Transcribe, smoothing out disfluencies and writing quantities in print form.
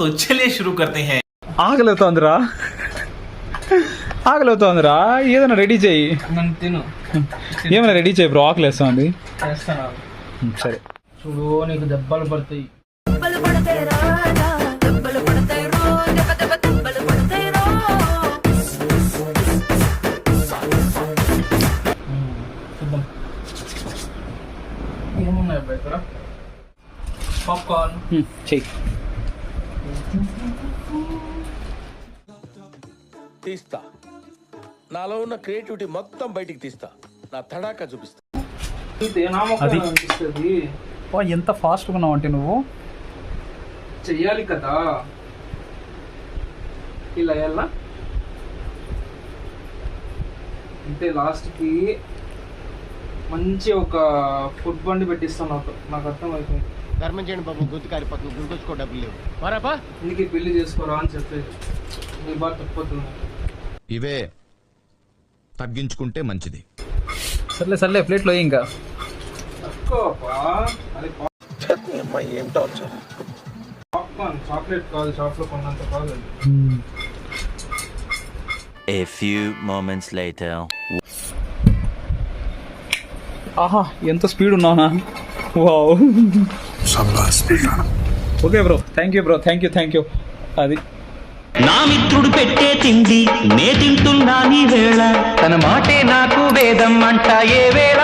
तो चलिए शुरू करते हैं। ఆకలితోందిరా ఆకలితోందిరా, ఏదైనా రెడీ చేయి. నన్ను తిను. ఏమైనా రెడీ చేయి బ్రో, ఆకలిస్తుంది. చేస్తాను. సరే చూడు నీకు దెబ్బలు పడతాయి. చూద్దాం ఏమున్నాయి అబ్బాయి ఇక్కడ. పాప్కార్న్ చెయ్యి. తీస్తా, నాలో ఉన్న క్రియేటివిటీ మొత్తం బయటికి తీస్తా, నా తడాకా చూపిస్తా. అది. అనిపిస్తుంది. ఎంత ఫాస్ట్గా ఉన్నావు అంటే నువ్వు. చెయ్యాలి కదా ఇలా ఎలా అంటే లాస్ట్కి మంచి ఒక ఫుడ్ బండి పెట్టిస్తాను నాకు అర్థమైపోయింది. ధర్మం చేయండి బాబు, గుర్తు కారిపోతుంది, గుర్తుకొచ్చుకో డబ్బులు లేవు మరాపా. ఇందుకే పెళ్లి చేసుకోరా అని చెప్పేది. నీ బాగా తప్పవుతుంది. ఇవే తగ్గించుకుంటే మంచిది. సర్లే సర్లే, ప్లేట్లో ఇంకా తక్కువపా. అది పాప్కార్న్ చాక్లెట్ కాదు, షాప్లో కొన్నంత కాదు. A few moments later. ఆహా, ఎంత స్పీడ్ ఉన్నావునా. Wow. Okay bro, thank you bro, thank you. అది నా మిత్రుడు పెట్టే తిండి నే తింటున్నా నీ వేళ, తన మాటే నాకు వేదం అంట ఏ వేళ.